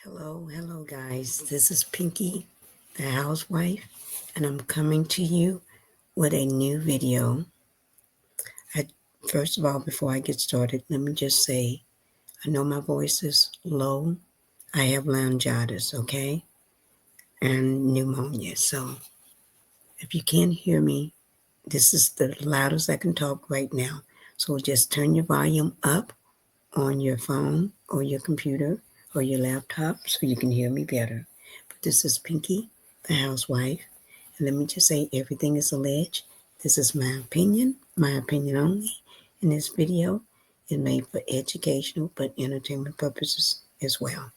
Hello guys. This is Pinkie, the housewife, and I'm coming to you with a new video. First of all, before I get started, let me just say, I know my voice is low. I have laryngitis, okay? And pneumonia. So if you can't hear me, this is the loudest I can talk right now. So just turn your volume up on your phone or your computer or your laptop so you can hear me better. But this is Pinkie, the housewife. And let me just say, everything is alleged. This is my opinion only. And this video is made for educational but entertainment purposes as well.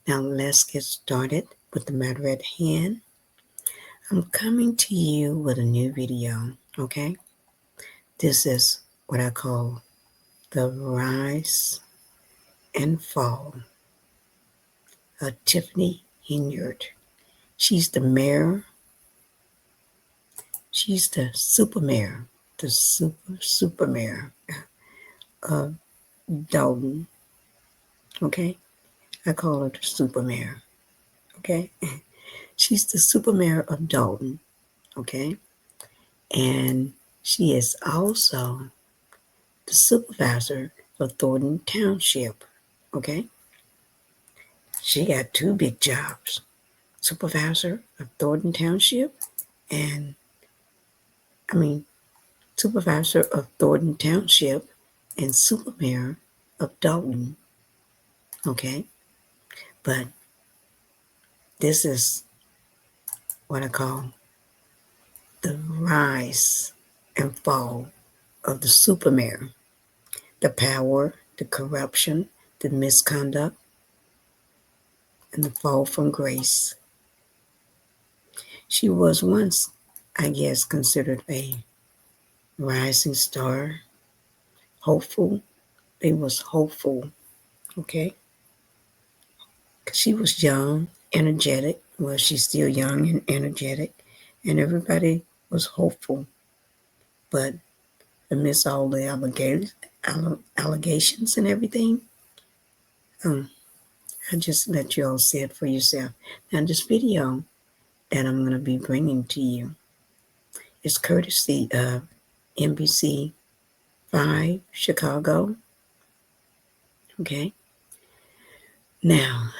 Now let's get started with the matter at hand. I'm coming to you with a new video, okay? This is what I call the rise and fall of Tiffany Henyard. She's the mayor. She's the super mayor, the super mayor of Dolton. Okay? I call her the super mayor. Okay? She's the super mayor of Dolton. Okay? And she is also the supervisor of Thornton Township. Okay? She got two big jobs. Supervisor of Thornton Township supervisor of Thornton Township and super mayor of Dolton. Okay? But this is what I call the rise and fall of the super mayor. The power, the corruption, the misconduct, and the fall from grace. She was once, I guess, considered a rising star, hopeful. They was hopeful, okay? 'Cause she was young, energetic. Well, she's still young and energetic, and everybody was hopeful. But amidst all the allegations and everything, I just let you all see it for yourself. Now, this video that I'm going to be bringing to you is courtesy of NBC Chicago. Okay. Now,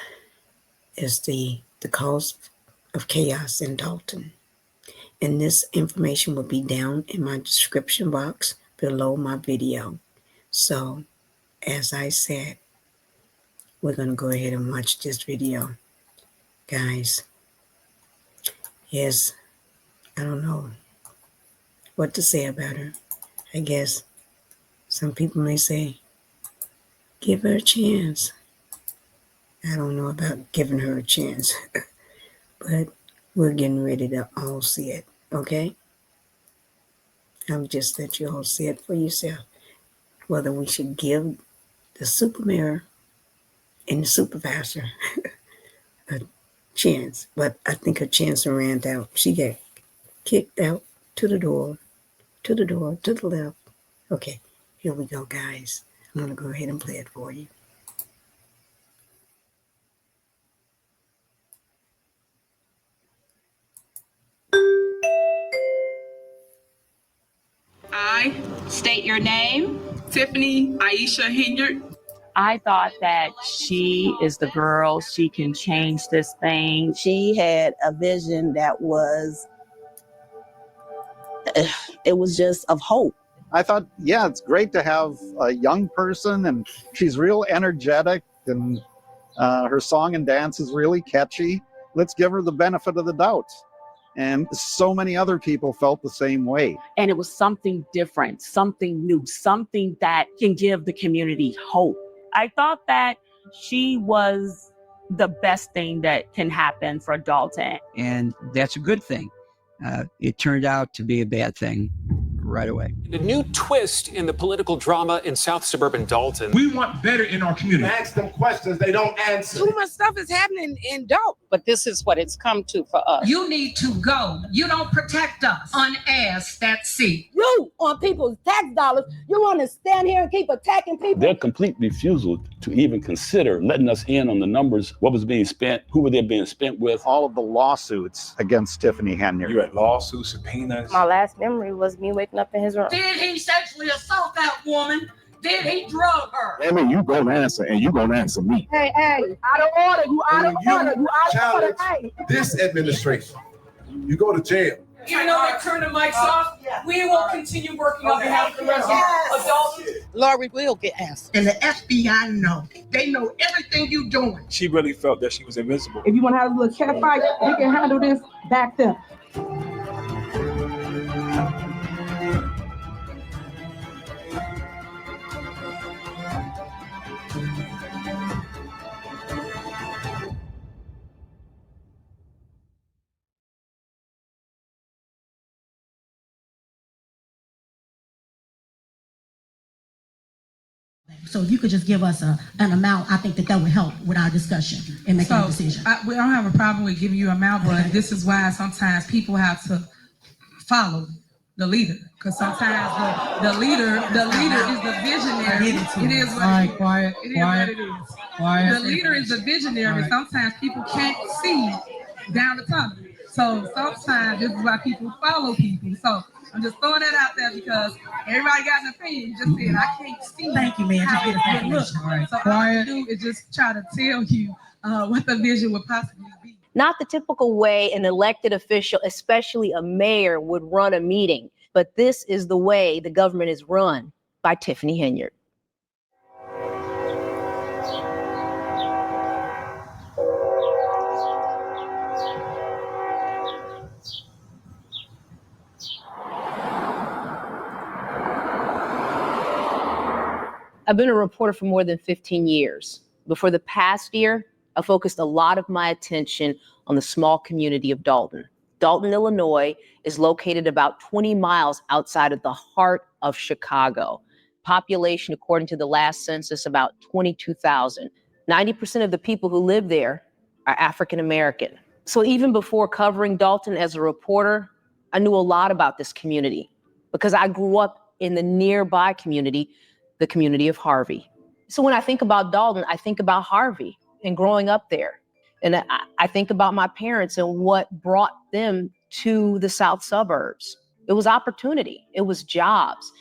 is the cause of chaos in Dolton. And this information will be down in my description box below my video. So, as I said, we're going to go ahead and watch this video. Guys, yes, I don't know what to say about her. I guess some people may say, give her a chance. I don't know about giving her a chance, but we're getting ready to all see it, okay? I'll just let you all see it for yourself, whether we should give the super mayor and the supervisor a chance. But I think her chance ran out. She got kicked out to the door, to the left. Okay, here we go, guys. I'm going to go ahead and play it for you. I state your name. Tiffany Aisha Henyard. I thought that she is the girl. She can change this thing. She had a vision that was, it was just of hope. I thought, yeah, it's great to have a young person, and she's real energetic, and her song and dance is really catchy. Let's give her the benefit of the doubt. And so many other people felt the same way. And it was something different, something new, something that can give the community hope. I thought that she was the best thing that can happen for Dolton. And that's a good thing. It turned out to be a bad thing right away. A new twist in the political drama in South suburban Dalton. We want better in our community. Ask them questions, they don't answer. Too much stuff is happening in Dolton. but this is what it's come to for us. You need to go. You don't protect us. Unasked, that's it. You, on people's tax dollars, you want to stand here and keep attacking people? Their complete refusal to even consider letting us in on the numbers, what was being spent, who were they being spent with. All of the lawsuits against Tiffany Henyard. You had lawsuits, subpoenas. My last memory was me waking up in his room. Did he sexually assault that woman? Did he drug her? I mean, you gonna answer, and you gonna answer me. Hey, out of order, you out of order, you out of order. Hey. This administration, you go to jail. Even though they turn the mics off, we will continue working on behalf of the residents of Dolton. Lori will get answers. And the FBI know. They know everything you're doing. She really felt that she was invincible. If you want to have a little cat fight, we can handle this back there. So if you could just give us an amount, I think that would help with our discussion and making a decision. We don't have a problem with giving you an amount, but this is why sometimes people have to follow the leader, because sometimes the leader is the visionary. It is what it is. Quiet. It is what it is. Quiet. The leader is the visionary. Right. Sometimes people can't see down the tunnel. So sometimes this is why people follow people. So I'm just throwing that out there because everybody got an opinion. Just said I can't see. Thank you, man. Just get a look. Right. So all I do is just try to tell you what the vision would possibly be. Not the typical way an elected official, especially a mayor, would run a meeting, but this is the way the government is run by Tiffany Henyard. I've been a reporter for more than 15 years. But for the past year, I focused a lot of my attention on the small community of Dolton. Dolton, Illinois is located about 20 miles outside of the heart of Chicago. Population, according to the last census, about 22,000. 90% of the people who live there are African American. So even before covering Dolton as a reporter, I knew a lot about this community because I grew up in the nearby community, the community of Harvey. So when I think about Dolton, I think about Harvey and growing up there. And I think about my parents and what brought them to the south suburbs. It was opportunity. It was jobs.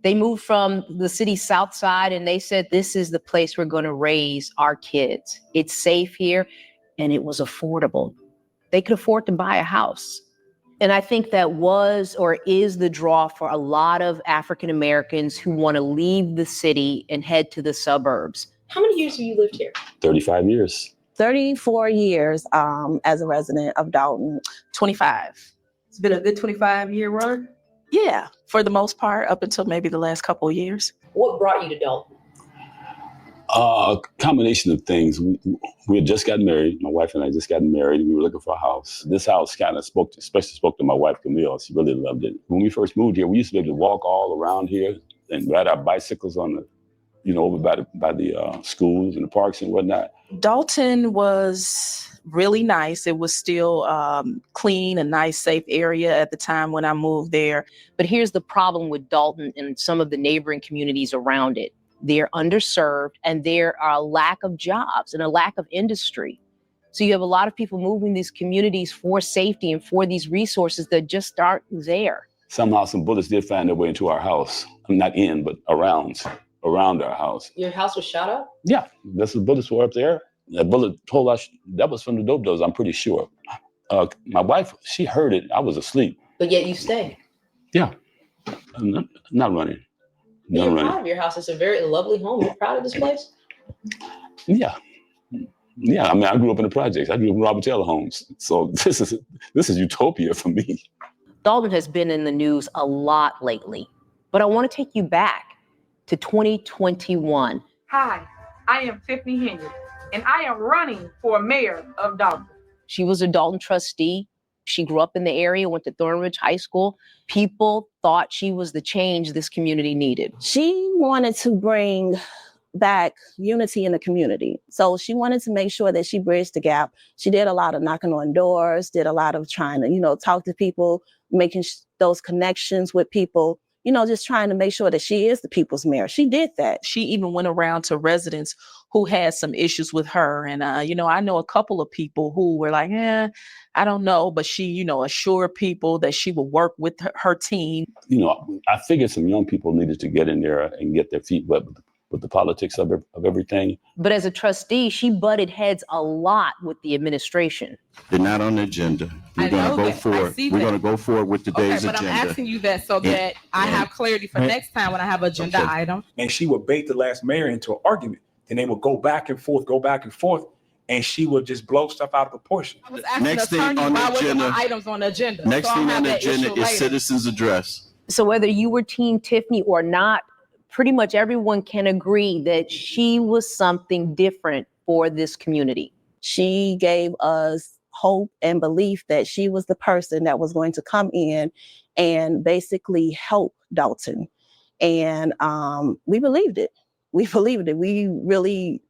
They moved from the city's south side and they said, this is the place we're going to raise our kids. It's safe here and it was affordable. They could afford to buy a house. And I think that was or is the draw for a lot of African Americans who want to leave the city and head to the suburbs. How many years have you lived here? 35 years. 34 years as a resident of Dolton. 25. It's been a good 25-year run? Yeah, for the most part, up until maybe the last couple of years. What brought you to Dolton? A combination of things. We had just gotten married. My wife and I just got married. We were looking for a house. This house kind of spoke to my wife, Camille. She really loved it. When we first moved here, we used to be able to walk all around here and ride our bicycles on the, over by the schools and the parks and whatnot. Dolton was really nice. It was still clean, a nice, safe area at the time when I moved there. But here's the problem with Dolton and some of the neighboring communities around it. They're underserved and there are a lack of jobs and a lack of industry. So you have a lot of people moving these communities for safety and for these resources that just aren't there. Somehow some bullets did find their way into our house. Not in, but around our house. Your house was shot up? Yeah, that's the bullets were up there. That bullet told us that was from the dope dealers, I'm pretty sure. My wife, she heard it. I was asleep. But yet you stayed. Yeah, I'm not running. You're proud of your house. It's a very lovely home. You're proud of this place? Yeah. I mean, I grew up in the projects. I grew up in Robert Taylor homes. So this is utopia for me. Dolton has been in the news a lot lately, but I want to take you back to 2021. Hi, I am Tiffany Henyard, and I am running for mayor of Dolton. She was a Dolton trustee. She grew up in the area, went to Thornridge High School. People thought she was the change this community needed. She wanted to bring back unity in the community. So she wanted to make sure that she bridged the gap. She did a lot of knocking on doors, did a lot of trying to, talk to people, making those connections with people, just trying to make sure that she is the people's mayor. She did that. She even went around to residents who had some issues with her. And, I know a couple of people who were like, I don't know. But she, assured people that she would work with her team. I figured some young people needed to get in there and get their feet wet with the politics of everything. But as a trustee, she butted heads a lot with the administration. They're not on the agenda. We're going to go forward. We're going to go forward with today's agenda. But I'm asking you that so that I have clarity for next time when I have agenda item. And she would bait the last mayor into an argument. Then they would go back and forth, and she would just blow stuff out of proportion. I was asking Next thing attorney on the why wasn't agenda- my items on the agenda. Next So I'll thing have on the that agenda issue is later. citizens' address. So whether you were Team Tiffany or not, pretty much everyone can agree that she was something different for this community. She gave us hope and belief that she was the person that was going to come in and basically help Dolton. And we believed it. We really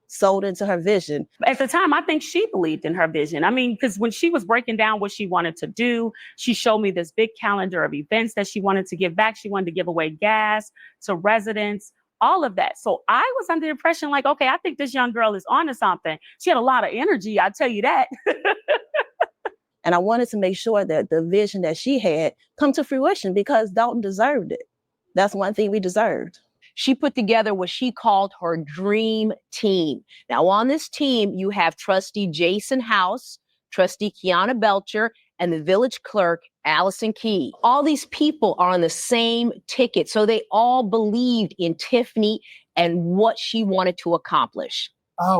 sold into her vision. At the time, I think she believed in her vision. I mean, because when she was breaking down what she wanted to do, she showed me this big calendar of events that she wanted to give back. She wanted to give away gas to residents, all of that. So I was under the impression like, okay, I think this young girl is onto something. She had a lot of energy, I tell you that. And I wanted to make sure that the vision that she had come to fruition because Dolton deserved it. That's one thing we deserved. She put together what she called her dream team. Now, on this team, you have trustee Jason House, trustee Kiana Belcher, and the village clerk, Allison Key. All these people are on the same ticket. So they all believed in Tiffany and what she wanted to accomplish.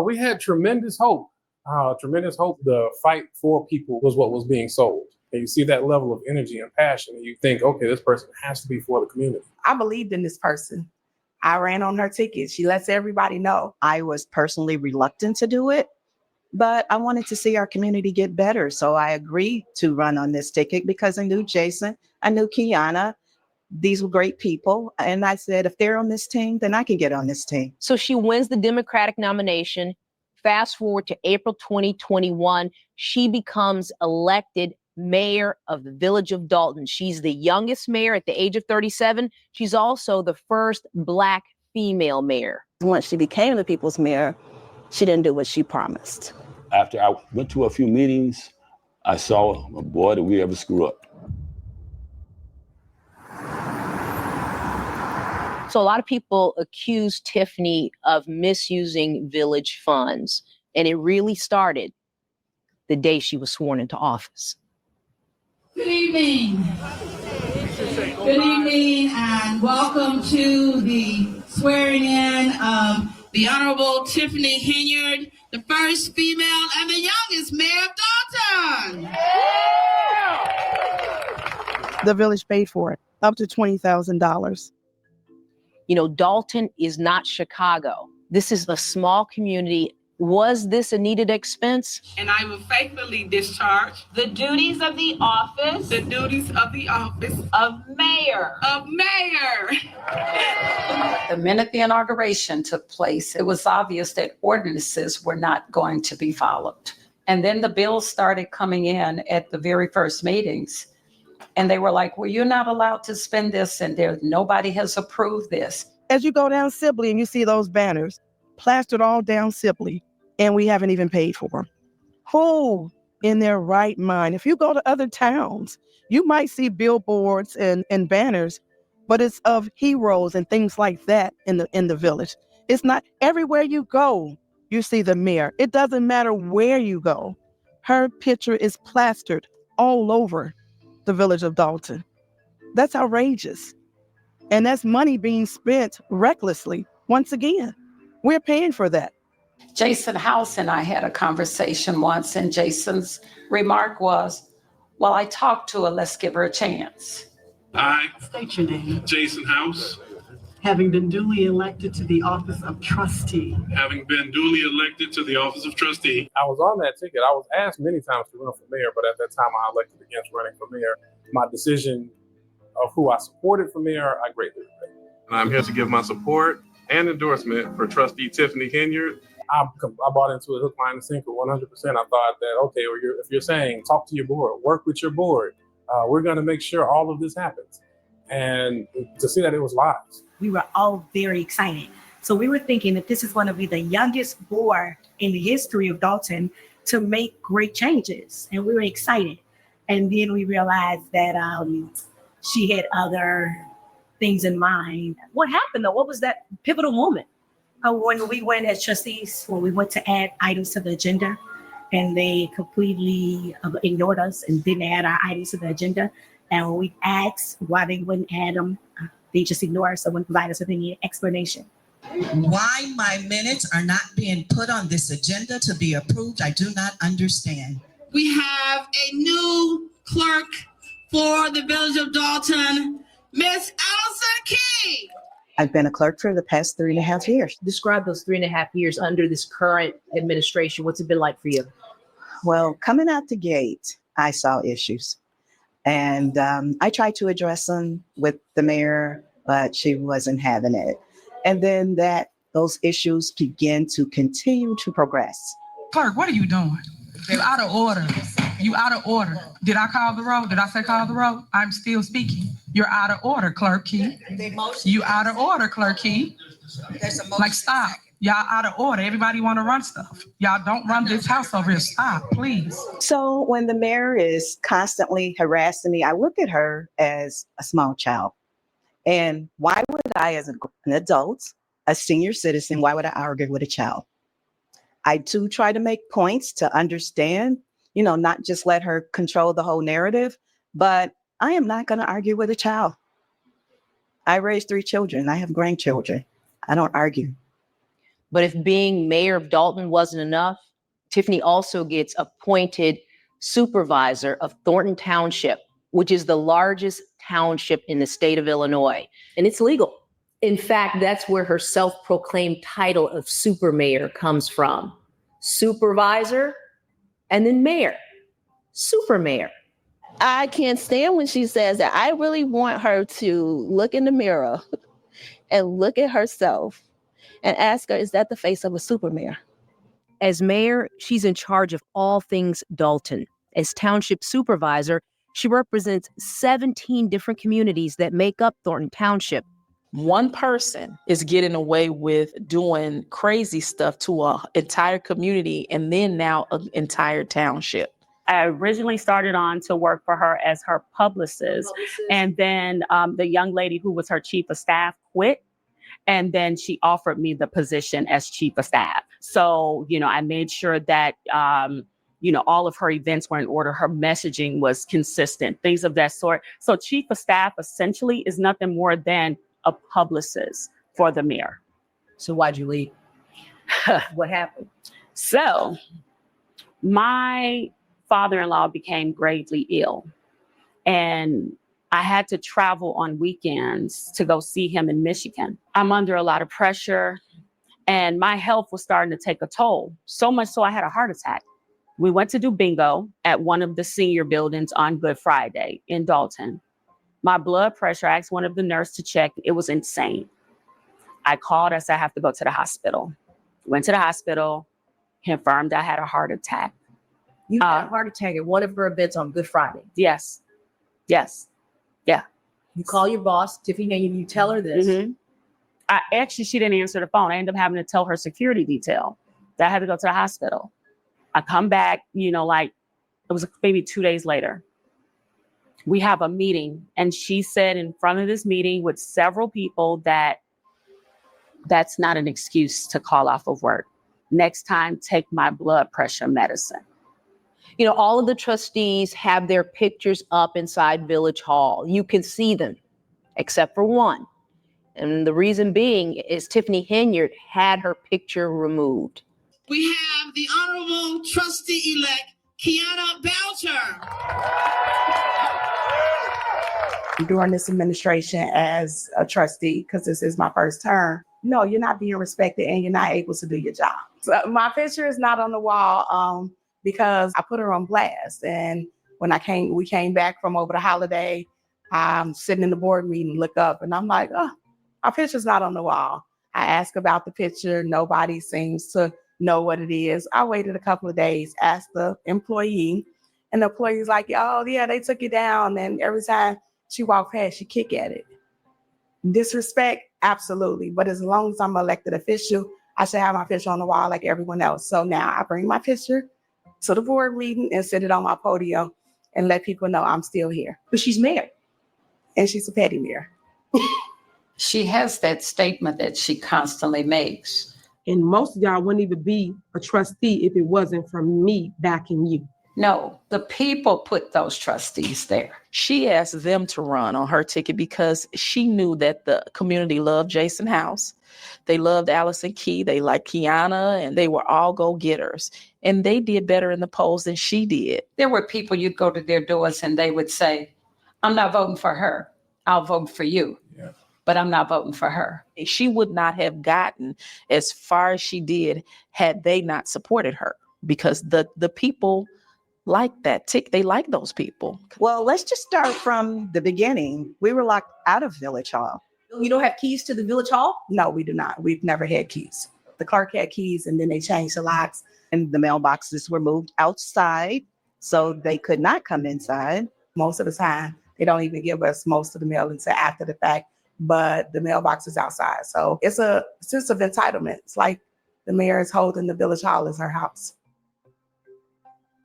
We had tremendous hope. The fight for people was what was being sold. And you see that level of energy and passion, and you think, okay, this person has to be for the community. I believed in this person. I ran on her ticket. She lets everybody know. I was personally reluctant to do it, but I wanted to see our community get better. So I agreed to run on this ticket because I knew Jason, I knew Kiana. These were great people. And I said, if they're on this team, then I can get on this team. So she wins the Democratic nomination. Fast forward to April 2021, she becomes elected mayor of the village of Dolton. She's the youngest mayor at the age of 37. She's also the first Black female mayor. Once she became the people's mayor, she didn't do what she promised. After I went to a few meetings, I saw, boy, did we ever screw up. So a lot of people accuse Tiffany of misusing village funds, and it really started the day she was sworn into office. Good evening. Good evening and welcome to the swearing in of the Honorable Tiffany Henyard, the first female and the youngest mayor of Dolton. The village paid for it, up to $20,000. Dolton is not Chicago. This is a small community. Was this a needed expense? And I will faithfully discharge The duties of the office the duties of the office of mayor. of mayor. The minute the inauguration took place, it was obvious that ordinances were not going to be followed. And then the bills started coming in at the very first meetings. And they were like, well, you're not allowed to spend this, and nobody has approved this. As you go down Sibley and you see those banners plastered all down Sibley, and we haven't even paid for them. Who in their right mind? If you go to other towns, you might see billboards and banners, but it's of heroes and things like that in the village. It's not everywhere you go, you see the mayor. It doesn't matter where you go. Her picture is plastered all over the village of Dolton. That's outrageous. And that's money being spent recklessly. Once again, we're paying for that. Jason House and I had a conversation once, and Jason's remark was, well, I talked to her, let's give her a chance. I, State your name. Jason House, Having been duly elected to the office of trustee. having been duly elected to the office of trustee, I was on that ticket. I was asked many times to run for mayor, but at that time I elected against running for mayor. My decision of who I supported for mayor, I greatly regret. and I'm here to give my support and endorsement for trustee Tiffany Henyard. I bought into it hook, line, and sinker 100%. I thought that, okay, well, if you're saying talk to your board, work with your board, we're going to make sure all of this happens. And to see that it was live. We were all very excited. So we were thinking that this is going to be the youngest board in the history of Dolton to make great changes. And we were excited. And then we realized that she had other things in mind. What happened though? What was that pivotal moment? When we went as trustees, when we went to add items to the agenda, and they completely ignored us and didn't add our items to the agenda. And when we asked why they wouldn't add them, they just ignored us and wouldn't provide us with any explanation. Why my minutes are not being put on this agenda to be approved, I do not understand. We have a new clerk for the Village of Dolton, Miss Allison Key. I've been a clerk for the past 3.5 years. Describe those 3.5 years under this current administration. What's it been like for you? Well, coming out the gate, I saw issues. And I tried to address them with the mayor, but she wasn't having it. And then those issues began to continue to progress. Clerk, what are you doing? You're out of order. You out of order. Did I call the roll? Did I say call the roll? I'm still speaking. You're out of order, Clerk Key. You out of order, Clerk Key. Like, stop. Y'all out of order. Everybody want to run stuff. Y'all don't run this house over here. Stop, please. So when the mayor is constantly harassing me, I look at her as a small child. And why would I, as an adult, a senior citizen, why would I argue with a child? I too try to make points to understand, not just let her control the whole narrative, but I am not going to argue with a child. I raised 3 children. I have grandchildren. I don't argue. But if being mayor of Dolton wasn't enough, Tiffany also gets appointed supervisor of Thornton Township, which is the largest township in the state of Illinois. And it's legal. In fact, that's where her self-proclaimed title of super mayor comes from. Supervisor and then mayor. Super mayor. I can't stand when she says that. I really want her to look in the mirror and look at herself and ask her, is that the face of a super mayor? As mayor, she's in charge of all things Dolton. As township supervisor, she represents 17 different communities that make up Thornton Township. One person is getting away with doing crazy stuff to an entire community and then now an entire township. I originally started on to work for her as her publicist. And then the young lady who was her chief of staff quit. And then she offered me the position as chief of staff. So, I made sure that, all of her events were in order. Her messaging was consistent, things of that sort. So chief of staff essentially is nothing more than a publicist for the mayor. So why'd you leave? What happened? So my father-in-law became gravely ill, and I had to travel on weekends to go see him in Michigan. I'm under a lot of pressure, and my health was starting to take a toll, so much so I had a heart attack. We went to do bingo at one of the senior buildings on Good Friday in Dolton. My blood pressure, I asked one of the nurses to check. It was insane. I called, I said, I have to go to the hospital. Went to the hospital, confirmed I had a heart attack. You had a heart attack at one of her events on Good Friday. Yes. Yeah. You call your boss, Tiffany, and you tell her this. Mm-hmm. She didn't answer the phone. I ended up having to tell her security detail that I had to go to the hospital. I come back, it was maybe 2 days later. We have a meeting, and she said in front of this meeting with several people that that's not an excuse to call off of work. Next time, take my blood pressure medicine. All of the trustees have their pictures up inside Village Hall. You can see them, except for one. And the reason being is Tiffany Henyard had her picture removed. We have the Honorable Trustee-elect, Kiana Boucher. During this administration as a trustee, because this is my first term, no, you're not being respected and you're not able to do your job. So my picture is not on the wall because I put her on blast. And when we came back from over the holiday, I'm sitting in the board meeting, look up, and I'm like, oh, our picture's not on the wall. I asked about the picture. Nobody seems to know what it is. I waited a couple of days, asked the employee, and the employee's like, oh, yeah, they took it down. And every time she walked past, she kick at it. Disrespect? Absolutely. But as long as I'm an elected official, I should have my picture on the wall like everyone else. So now I bring my picture to the board meeting and sit it on my podium and let people know I'm still here. But she's mayor. And she's a petty mayor. She has that statement that she constantly makes. And most of y'all wouldn't even be a trustee if it wasn't for me backing you. No, the people put those trustees there. She asked them to run on her ticket because she knew that the community loved Jason House. They loved Allison Key. They liked Kiana, and they were all go-getters. And they did better in the polls than she did. There were people, you'd go to their doors and they would say, I'm not voting for her. I'll vote for you. Yeah. But I'm not voting for her. She would not have gotten as far as she did had they not supported her, because the people like that tick. They like those people. Well, let's just start from the beginning. We were locked out of Village Hall. You don't have keys to the Village Hall? No, we do not. We've never had keys. The clerk had keys and then they changed the locks. And the mailboxes were moved outside so they could not come inside. Most of the time, they don't even give us most of the mail until after the fact, but the mailbox is outside. So it's a sense of entitlement. It's like the mayor is holding the Village Hall as her house.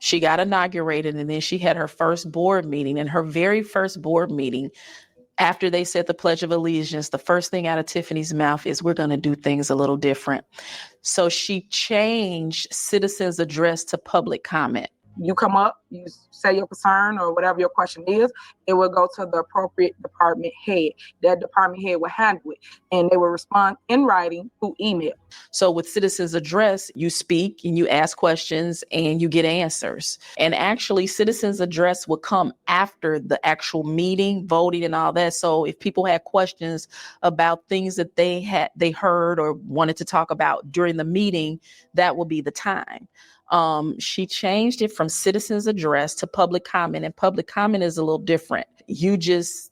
She got inaugurated, and then she had her first board meeting. And her very first board meeting, after they said the Pledge of Allegiance, the first thing out of Tiffany's mouth is, we're going to do things a little different. So she changed citizens' address to public comment. You come up, you say your concern or whatever your question is, it will go to the appropriate department head. That department head will handle it, and they will respond in writing through email. So with citizens' address, you speak and you ask questions and you get answers. And actually, citizens' address will come after the actual meeting, voting and all that. So if people had questions about things that they heard or wanted to talk about during the meeting, that will be the time. She changed it from citizens' address to public comment, and public comment is a little different. You just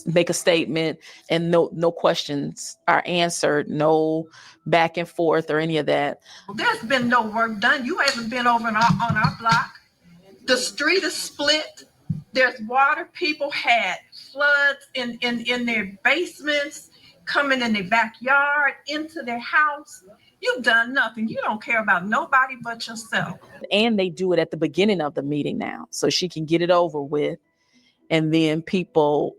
make a statement and no questions are answered, no back and forth or any of that. There's been no work done. You haven't been over on our block. The street is split. There's water. People had floods in their basements, coming in their backyard, into their house. You've done nothing. You don't care about nobody but yourself. And they do it at the beginning of the meeting now, so she can get it over with. And then people,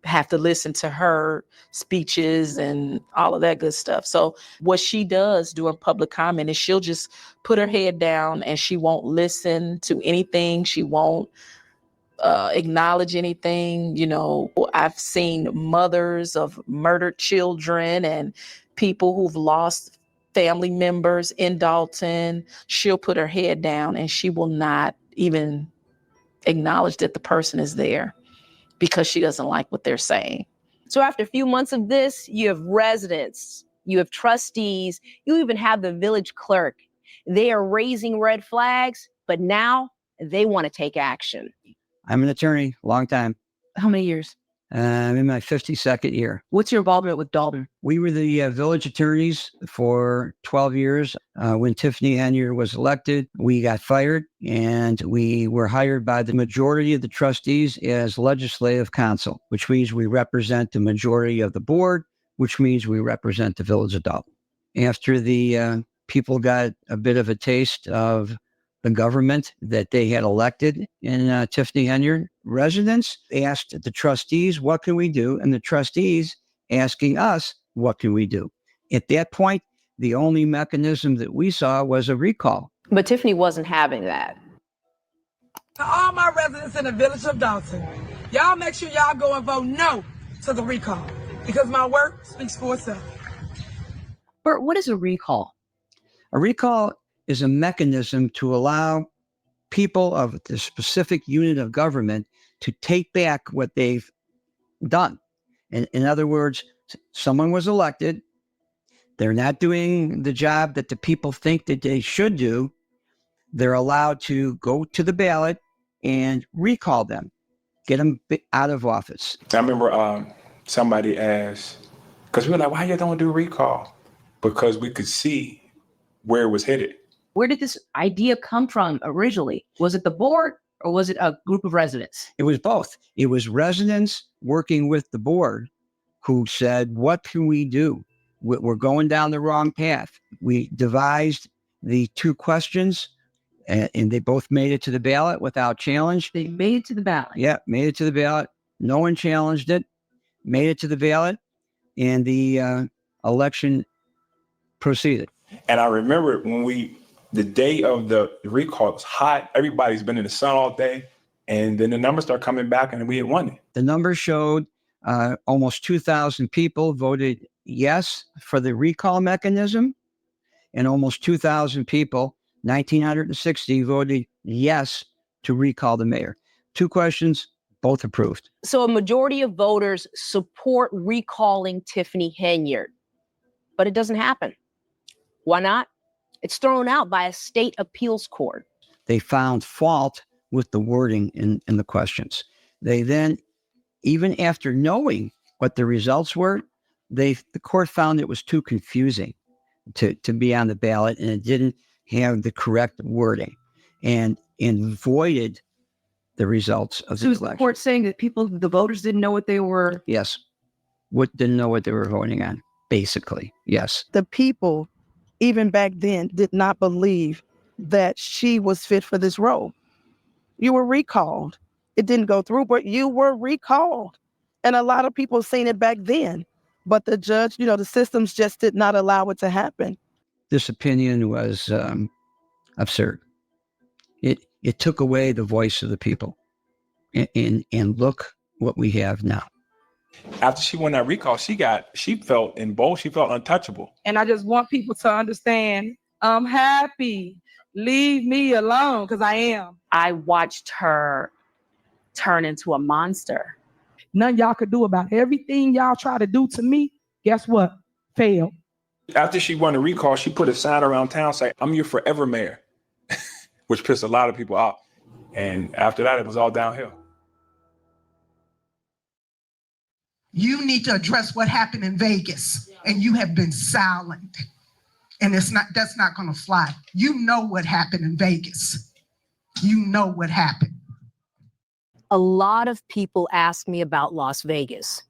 have to listen to her speeches and all of that good stuff. So what she does during public comment is she'll just put her head down and she won't listen to anything. She won't acknowledge anything. I've seen mothers of murdered children and people who've lost family members in Dolton. She'll put her head down and she will not even acknowledge that the person is there because she doesn't like what they're saying. So after a few months of this, you have residents, you have trustees, you even have the village clerk. They are raising red flags, but now they want to take action. I'm an attorney, long time. How many years? I'm in my 52nd year. What's your involvement with Dolton? We were the village attorneys for 12 years. When Tiffany Henyard was elected, we got fired and we were hired by the majority of the trustees as legislative counsel, which means we represent the majority of the board, which means we represent the village of Dolton. After the people got a bit of a taste of the government that they had elected in Tiffany Henyard, residents asked the trustees, what can we do? And the trustees asking us, what can we do? At that point, the only mechanism that we saw was a recall. But Tiffany wasn't having that. To all my residents in the village of Dolton, y'all make sure y'all go and vote no to the recall because my work speaks for itself. Bert, what is a recall? A recall is a mechanism to allow people of the specific unit of government to take back what they've done. In other words, someone was elected, they're not doing the job that the people think that they should do. They're allowed to go to the ballot and recall them, get them out of office. I remember somebody asked, Because we were like, why you don't do recall? Because we could see where it was headed. Where did this idea come from originally? Was it the board or was it a group of residents? It was both. It was residents working with the board who said, what can we do? We're going down the wrong path. We devised the 2 questions and they both made it to the ballot without challenge. They made it to the ballot. Yeah, made it to the ballot. No one challenged it. Made it to the ballot, and the election proceeded. And I remember the day of the recall, it was hot. Everybody's been in the sun all day. And then the numbers start coming back and we had won it. The numbers showed almost 2,000 people voted yes for the recall mechanism, and almost 2,000 people, 1,960, voted yes to recall the mayor. 2 questions, both approved. So a majority of voters support recalling Tiffany Henyard, but it doesn't happen. Why not? It's thrown out by a state appeals court. They found fault with the wording in the questions. They then, even after knowing what the results were, the court found it was too confusing to be on the ballot, and it didn't have the correct wording, and voided the results of the So is election. the court saying that the voters didn't know what they were? Yes. Didn't know what they were voting on, basically. Yes. The people, even back then, did not believe that she was fit for this role. You were recalled. It didn't go through, but you were recalled. And a lot of people seen it back then. But the judge, the systems just did not allow it to happen. This opinion was absurd. It took away the voice of the people. And look what we have now. After she won that recall, she felt emboldened. She felt untouchable. And I just want people to understand, I'm happy. Leave me alone, because I am. I watched her turn into a monster. Nothing y'all could do about it. Everything y'all try to do to me, guess what? Failed. After she won the recall, she put a sign around town saying, I'm your forever mayor, which pissed a lot of people off. And after that, it was all downhill. You need to address what happened in Vegas, and you have been silent. And that's not going to fly. You know what happened in Vegas. You know what happened. A lot of people ask me about Las Vegas.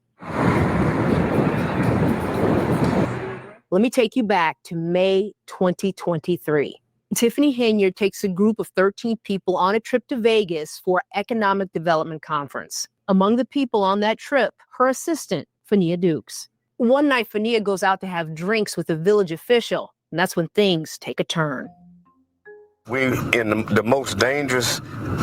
Let me take you back to May 2023. Tiffany Henyard takes a group of 13 people on a trip to Vegas for Economic Development Conference. Among the people on that trip, her assistant, Fania Dukes. One night, Fania goes out to have drinks with a village official, and that's when things take a turn. We in the most dangerous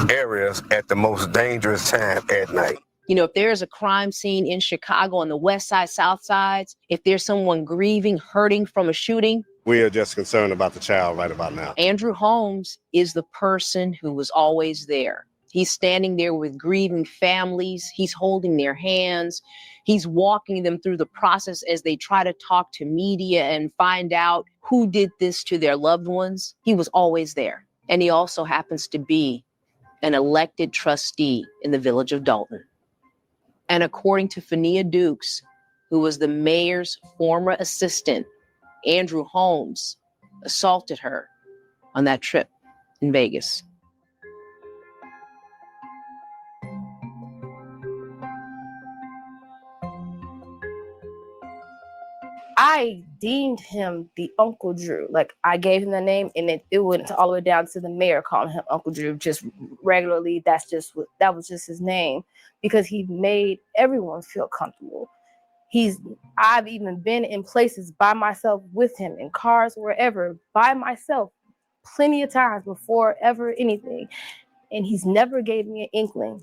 areas at the most dangerous time at night. If there's a crime scene in Chicago on the west side, south sides, if there's someone grieving, hurting from a shooting, We are just concerned about the child right about now. Andrew Holmes is the person who was always there. He's standing there with grieving families. He's holding their hands. He's walking them through the process as they try to talk to media and find out who did this to their loved ones. He was always there. And he also happens to be an elected trustee in the village of Dolton. And according to Fania Dukes, who was the mayor's former assistant, Andrew Holmes assaulted her on that trip in Vegas. I deemed him the Uncle Drew. Like, I gave him the name, and it went all the way down to the mayor calling him Uncle Drew just regularly. That was just his name, because he made everyone feel comfortable. I've even been in places by myself with him, in cars, wherever, by myself, plenty of times before ever anything. And he's never gave me an inkling.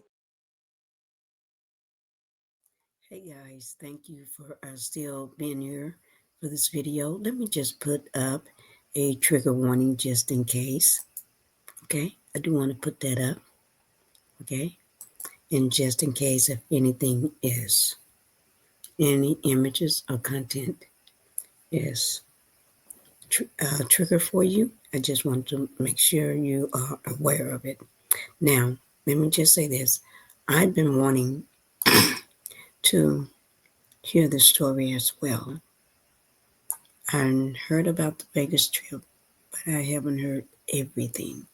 Hey guys, thank you for still being here for this video. Let me just put up a trigger warning just in case. Okay, I do want to put that up. Okay, and just in case if anything is, any images or content is trigger for you, I just want to make sure you are aware of it. Now, let me just say this. I've been wanting to hear the story as well. I heard about the Vegas trip, but I haven't heard everything.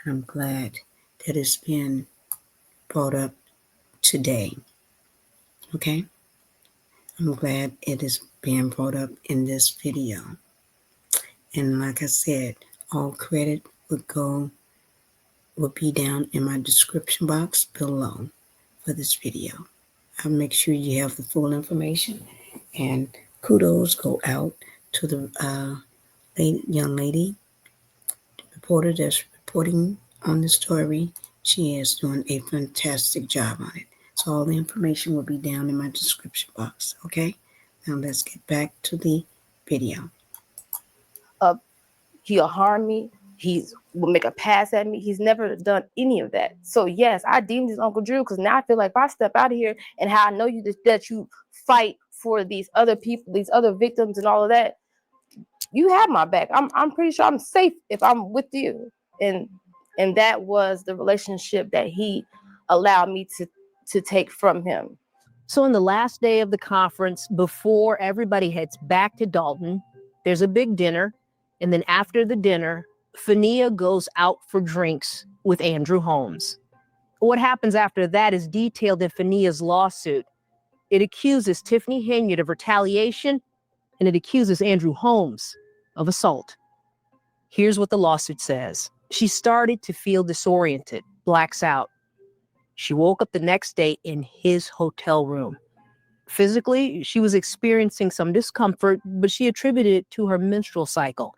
And I'm glad that it's been brought up today. Okay? I'm glad it is being brought up in this video. And like I said, all credit will be down in my description box below for this video. I'll make sure you have the full information. And kudos go out to the young lady, the reporter that's reporting on the story. She is doing a fantastic job on it. So all the information will be down in my description box, okay? Now let's get back to the video. He'll harm me. He will make a pass at me. He's never done any of that. So yes, I deemed his Uncle Drew because now I feel like if I step out of here and how I know you that you fight for these other people, these other victims and all of that, you have my back. I'm pretty sure I'm safe if I'm with you. And that was the relationship that he allowed me to take from him. So on the last day of the conference, before everybody heads back to Dolton, there's a big dinner. And then after the dinner, Fania goes out for drinks with Andrew Holmes. What happens after that is detailed in Fania's lawsuit. It accuses Tiffany Henyard of retaliation, and it accuses Andrew Holmes of assault. Here's what the lawsuit says. She started to feel disoriented, blacks out. She woke up the next day in his hotel room. Physically, she was experiencing some discomfort, but she attributed it to her menstrual cycle.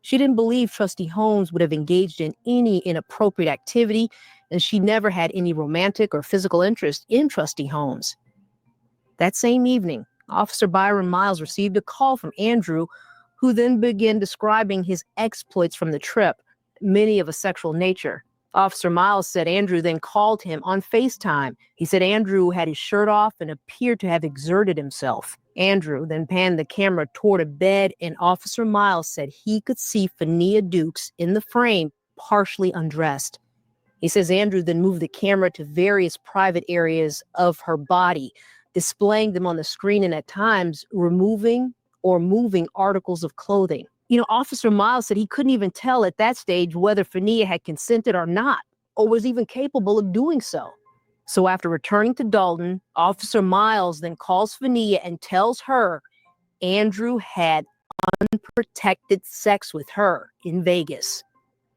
She didn't believe Trustee Holmes would have engaged in any inappropriate activity, and she never had any romantic or physical interest in Trustee Holmes. That same evening, Officer Byron Miles received a call from Andrew, who then began describing his exploits from the trip, many of a sexual nature. Officer Miles said Andrew then called him on FaceTime. He said Andrew had his shirt off and appeared to have exerted himself. Andrew then panned the camera toward a bed, and Officer Miles said he could see Fania Dukes in the frame, partially undressed. He says Andrew then moved the camera to various private areas of her body, displaying them on the screen and at times removing or moving articles of clothing. Officer Miles said he couldn't even tell at that stage whether Fania had consented or not, or was even capable of doing so. So after returning to Dolton, Officer Miles then calls Fania and tells her Andrew had unprotected sex with her in Vegas.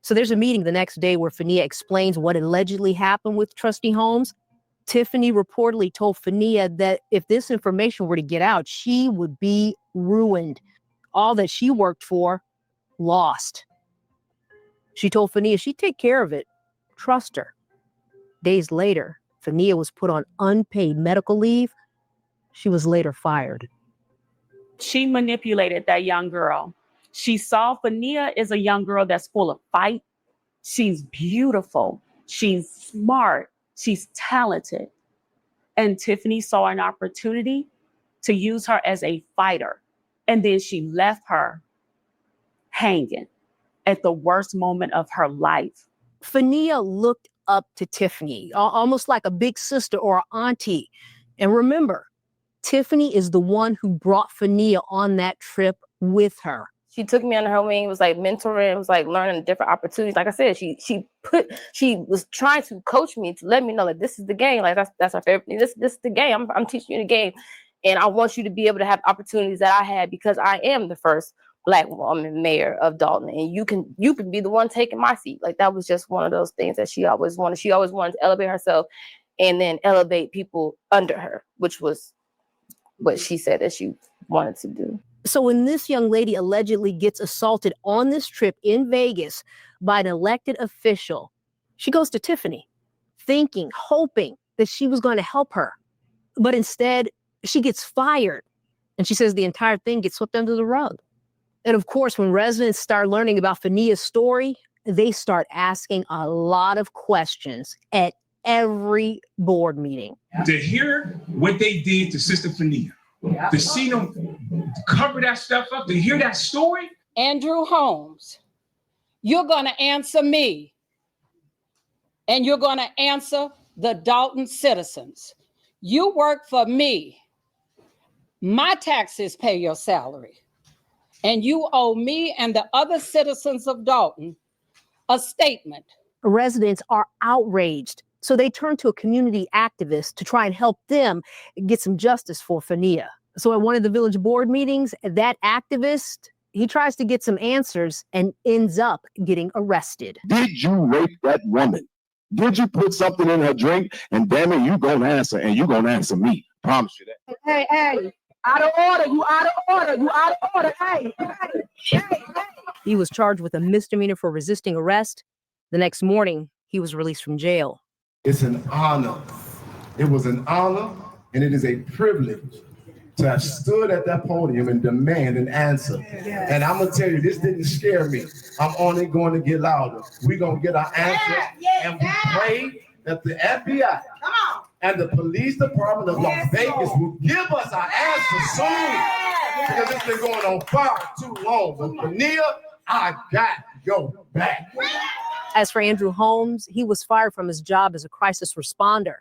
So there's a meeting the next day where Fania explains what allegedly happened with Trustee Holmes. Tiffany reportedly told Fania that if this information were to get out, she would be ruined. All that she worked for, lost. She told Fania she'd take care of it. Trust her. Days later, Fania was put on unpaid medical leave. She was later fired. She manipulated that young girl. She saw Fania is a young girl that's full of fight. She's beautiful. She's smart. She's talented. And Tiffany saw an opportunity to use her as a fighter. And then she left her hanging at the worst moment of her life. Fania looked up to Tiffany, almost like a big sister or an auntie. And remember, Tiffany is the one who brought Fania on that trip with her. She took me under her wing. It was like mentoring. It was like learning different opportunities. Like I said, she was trying to coach me to let me know that this is the game. Like that's her favorite thing. This is the game. I'm teaching you the game. And I want you to be able to have opportunities that I had because I am the first Black woman mayor of Dolton. And you can be the one taking my seat. Like that was just one of those things that she always wanted. She always wanted to elevate herself and then elevate people under her, which was what she said that she wanted to do. So when this young lady allegedly gets assaulted on this trip in Vegas by an elected official, she goes to Tiffany, thinking, hoping that she was going to help her. But instead, she gets fired. And she says the entire thing gets swept under the rug. And of course, when residents start learning about Fania's story, they start asking a lot of questions at every board meeting. To hear what they did to Sister Fania, to see them cover that stuff up, to hear that story. Andrew Holmes, you're going to answer me. And you're going to answer the Dolton citizens. You work for me. My taxes pay your salary. And you owe me and the other citizens of Dolton a statement. Residents are outraged, so they turn to a community activist to try and help them get some justice for Fania. So at one of the village board meetings, that activist, he tries to get some answers and ends up getting arrested. Did you rape that woman? Did you put something in her drink? And damn it, you gonna answer, and you gonna answer me. Promise you that. Hey, out of order, you out of order, you out of order, hey. He was charged with a misdemeanor for resisting arrest. The next morning, he was released from jail. It's an honor. It was an honor, and it is a privilege to have stood at that podium and demand an answer. And I'm gonna tell you, this didn't scare me. I'm only going to get louder. We're gonna get our answer, and we pray that the FBI and the police department of Las Vegas will give us our answer soon, because it's been going on far too long. But Fania, I got your back. As for Andrew Holmes, he was fired from his job as a crisis responder,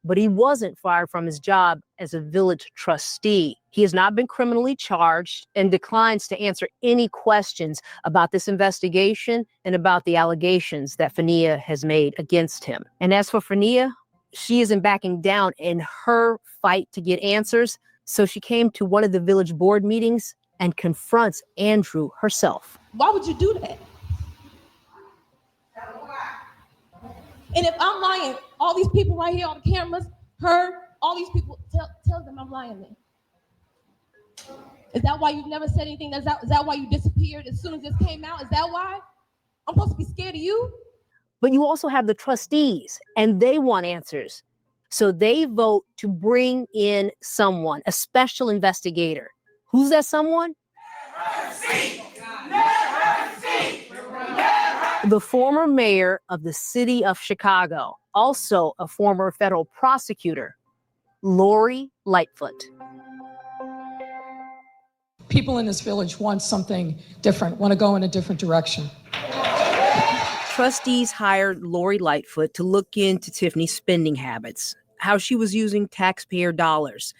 but he wasn't fired from his job as a village trustee. He has not been criminally charged and declines to answer any questions about this investigation and about the allegations that Fania has made against him. And as for Fania, she isn't backing down in her fight to get answers, so she came to one of the village board meetings and confronts Andrew herself. Why would you do that? And if I'm lying, all these people right here on the cameras, her, all these people, tell them I'm lying then. Is that why you've never said anything? Is that why you disappeared as soon as this came out? Is that why? I'm supposed to be scared of you? But you also have the trustees, and they want answers. So they vote to bring in someone, a special investigator. Who's that someone? The former mayor of the city of Chicago, also a former federal prosecutor, Lori Lightfoot. People in this village want something different, want to go in a different direction. Trustees hired Lori Lightfoot to look into Tiffany's spending habits, how she was using taxpayer dollars,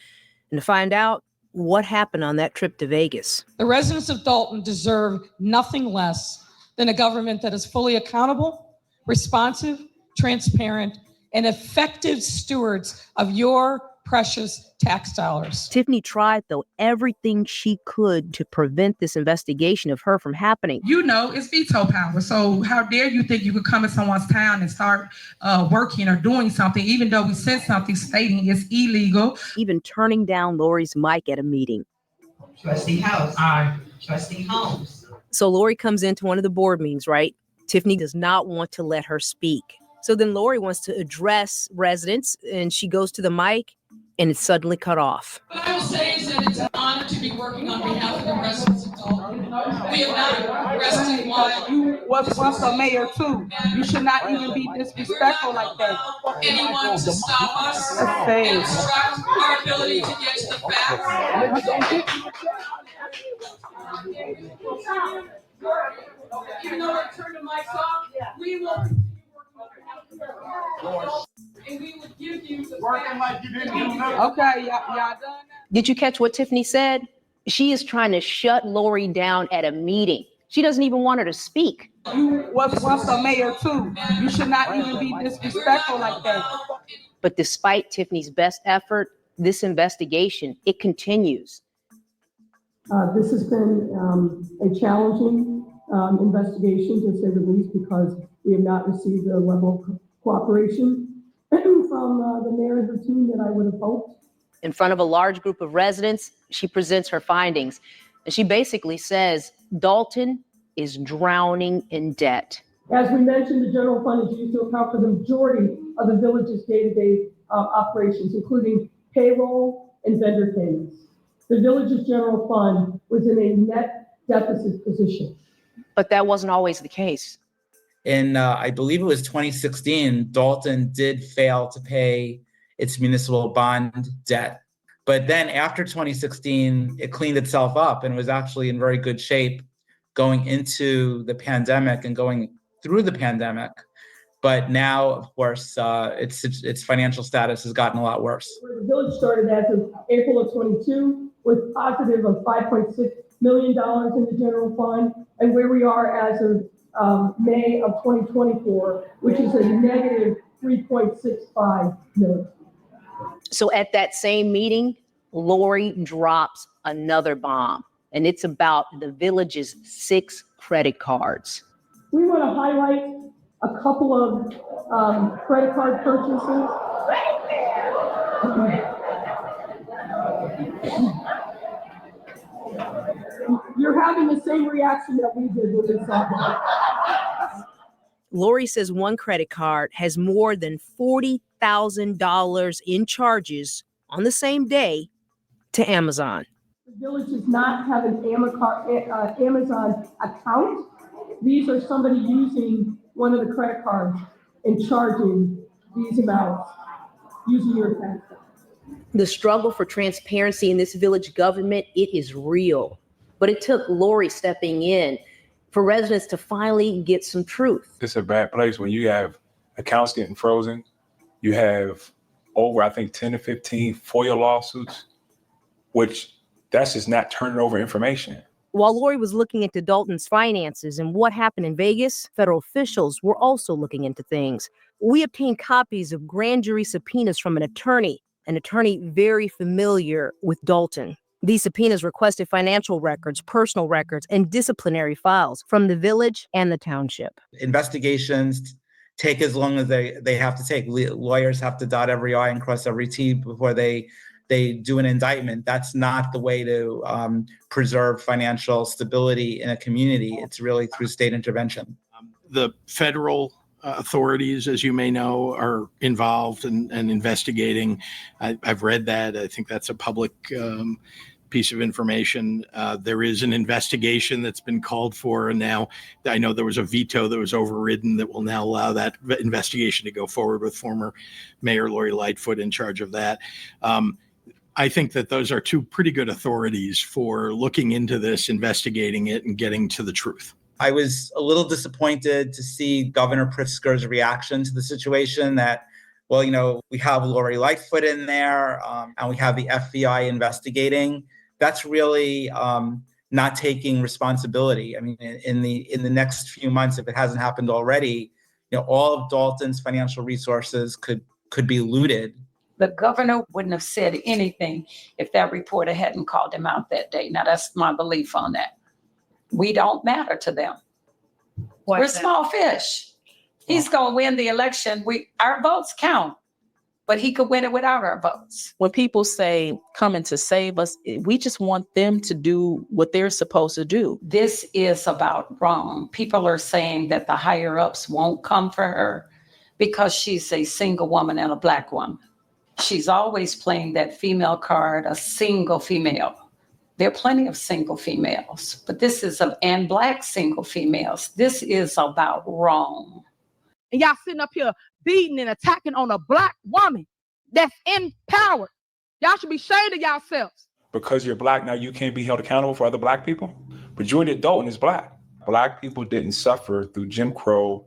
and to find out what happened on that trip to Vegas. The residents of Dolton deserve nothing less than a government that is fully accountable, responsive, transparent, and effective stewards of your precious tax dollars. Tiffany tried, though, everything she could to prevent this investigation of her from happening. You know, it's veto power. So how dare you think you could come in someone's town and start working or doing something, even though we said something stating it's illegal. Even turning down Lori's mic at a meeting. Trustee House. Aye. Trustee Holmes. So Lori comes into one of the board meetings, right? Tiffany does not want to let her speak. So then Lori wants to address residents, and she goes to the mic, and it's suddenly cut off. What I will say is that it's an honor to be working on behalf of the residents of Dolton. We have not rested while You was once a mayor too. You should not even be disrespectful like that. anyone to stop us and obstruct our ability to get to the facts. Even though I turned the mics off, we will continue working. And we will give you the facts. Okay, y'all done? Did you catch what Tiffany said? She is trying to shut Lori down at a meeting. She doesn't even want her to speak. You was once a mayor too. You should not even be disrespectful like that. But despite Tiffany's best effort, this investigation, it continues. This has been a challenging investigation, to say the least, because we have not received the level of cooperation from the mayor and her team that I would have hoped. In front of a large group of residents, she presents her findings. And she basically says Dolton is drowning in debt. As we mentioned, the general fund is used to account for the majority of the village's day-to-day operations, including payroll and vendor payments. The village's general fund was in a net deficit position. But that wasn't always the case. In, I believe it was 2016, Dolton did fail to pay its municipal bond debt. But then after 2016, it cleaned itself up and was actually in very good shape going into the pandemic and going through the pandemic. But now, of course, its financial status has gotten a lot worse. The village started as of April of 22, with positive of $5.6 million in the general fund, and where we are as of May of 2024, which is a negative $3.65 million. So at that same meeting, Lori drops another bomb, and it's about the village's 6 credit cards. We want to highlight a couple of credit card purchases. You're having the same reaction that we did with this song. Lori says one credit card has more than $40,000 in charges on the same day to Amazon. The village does not have an Amazon account. These are somebody using one of the credit cards and charging these amounts using your account. The struggle for transparency in this village government, it is real. But it took Lori stepping in for residents to finally get some truth. It's a bad place when you have accounts getting frozen. You have over, I think, 10 to 15 FOIA lawsuits, which that's just not turning over information. While Lori was looking into Dolton's finances and what happened in Vegas, federal officials were also looking into things. We obtained copies of grand jury subpoenas from an attorney very familiar with Dolton. These subpoenas requested financial records, personal records, and disciplinary files from the village and the township. Investigations take as long as they have to take. Lawyers have to dot every I and cross every T before they do an indictment. That's not the way to preserve financial stability in a community. It's really through state intervention. The federal authorities, as you may know, are involved in investigating. I've read that. I think that's a public piece of information. There is an investigation that's been called for, and now I know there was a veto that was overridden that will now allow that investigation to go forward with former Mayor Lori Lightfoot in charge of that. I think that those are two pretty good authorities for looking into this, investigating it, and getting to the truth. I was a little disappointed to see Governor Pritzker's reaction to the situation that, well, you know, we have Lori Lightfoot in there and we have the FBI investigating. That's really not taking responsibility. I mean, in the next few months, if it hasn't happened already, you know, all of Dolton's financial resources could be looted. The governor wouldn't have said anything if that reporter hadn't called him out that day. Now, that's my belief on that. We don't matter to them. We're small fish. He's going to win the election. Our votes count, but he could win it without our votes. When people say coming to save us, we just want them to do what they're supposed to do. This is about wrong. People are saying that the higher ups won't come for her because she's a single woman and a Black woman. She's always playing that female card, a single female. There are plenty of single females, but this is and Black single females. This is about wrong. And y'all sitting up here beating and attacking on a Black woman that's empowered. Y'all should be ashamed of yourselves. Because you're Black now, you can't be held accountable for other Black people. Majority of Dolton is Black. Black people didn't suffer through Jim Crow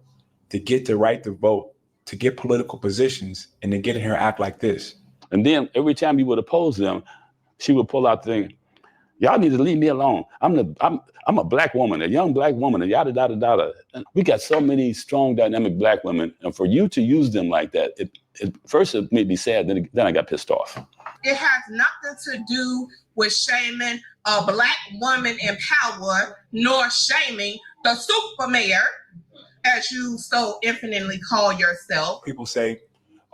to get the right to vote, to get political positions, and to get in here and act like this. And then every time you would oppose them, she would pull out the thing. Y'all need to leave me alone. I'm a Black woman, a young Black woman, and yada, yada, yada. We got so many strong, dynamic Black women. And for you to use them like that, first it made me sad, then I got pissed off. It has nothing to do with shaming a Black woman in power, nor shaming the super mayor, as you so infinitely call yourself. People say,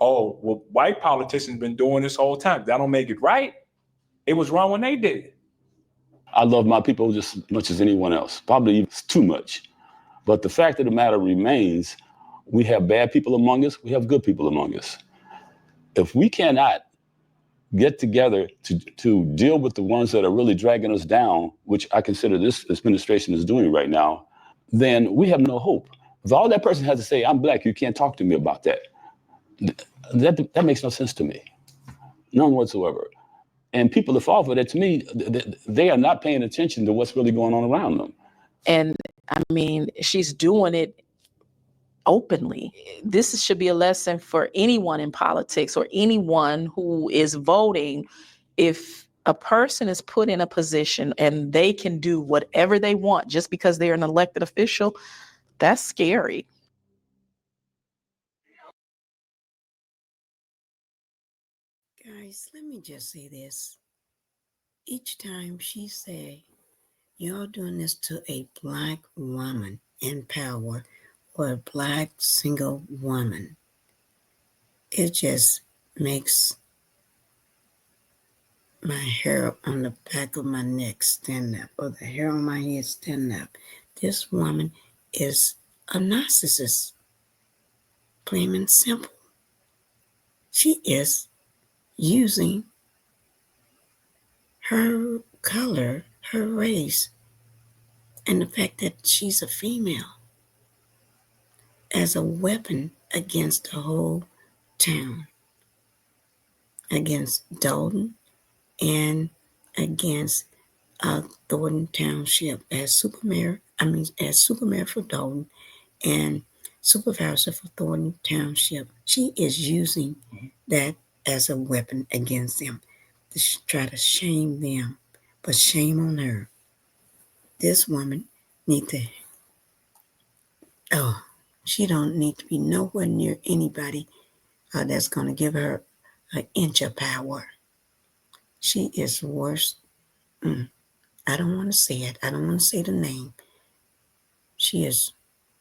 oh, well, white politicians been doing this whole time. That don't make it right. It was wrong when they did it. I love my people just as much as anyone else, probably too much. But the fact of the matter remains, we have bad people among us, we have good people among us. If we cannot get together to deal with the ones that are really dragging us down, which I consider this administration is doing right now, then we have no hope. If all that person has to say, I'm Black, you can't talk to me about that. That makes no sense to me, none whatsoever. And people that fall for that, to me, they are not paying attention to what's really going on around them. And I mean, she's doing it openly. This should be a lesson for anyone in politics or anyone who is voting. If A person is put in a position and they can do whatever they want just because they're an elected official. That's scary. Guys, let me just say this. Each time she say, y'all doing this to a Black woman in power or a Black single woman, it just makes my hair on the back of my neck stand up, or the hair on my head stand up. This woman is a narcissist, plain and simple. She is using her color, her race, and the fact that she's a female as a weapon against the whole town, against Dolton and against Thornton Township as supermayor for Dolton and supervisor for Thornton Township. She is using that as a weapon against them to try to shame them, but shame on her. This woman she don't need to be nowhere near anybody that's going to give her an inch of power. She is worse. I don't want to say it. I don't want to say the name. She is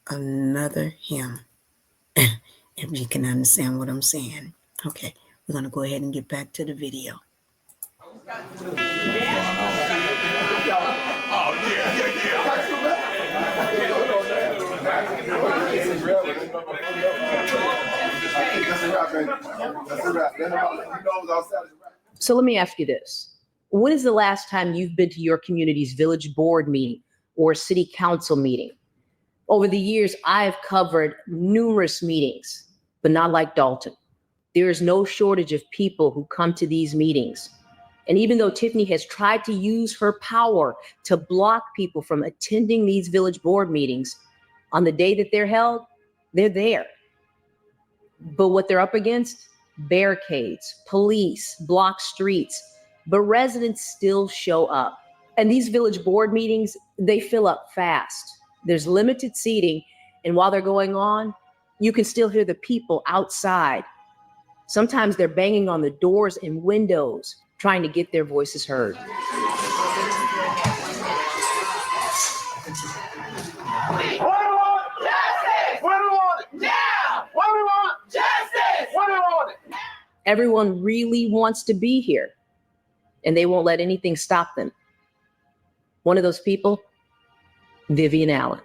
another him, if you can understand what I'm saying. Okay, we're going to go ahead and get back to the video. So let me ask you this. When is the last time you've been to your community's village board meeting or city council meeting? Over the years, I've covered numerous meetings, but not like Dolton. There is no shortage of people who come to these meetings. And even though Tiffany has tried to use her power to block people from attending these village board meetings, on the day that they're held, they're there. But what they're up against? Barricades, police, blocked streets, but residents still show up. And these village board meetings, they fill up fast. There's limited seating, and while they're going on, you can still hear the people outside. Sometimes they're banging on the doors and windows, trying to get their voices heard. Everyone really wants to be here, and they won't let anything stop them. One of those people, Vivian Allen.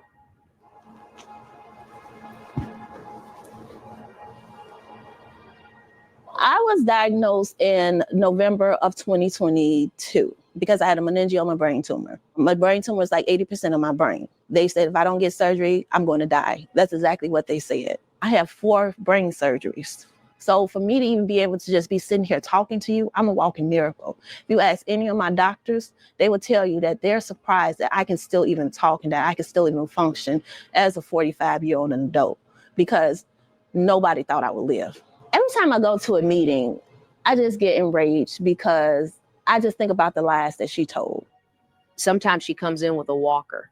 I was diagnosed in November of 2022 because I had a meningioma brain tumor. My brain tumor is like 80% of my brain. They said, if I don't get surgery, I'm going to die. That's exactly what they said. I have 4 brain surgeries. So for me to even be able to just be sitting here talking to you, I'm a walking miracle. If you ask any of my doctors, they will tell you that they're surprised that I can still even talk and that I can still even function as a 45-year-old adult because nobody thought I would live. Every time I go to a meeting, I just get enraged because I just think about the lies that she told. Sometimes she comes in with a walker,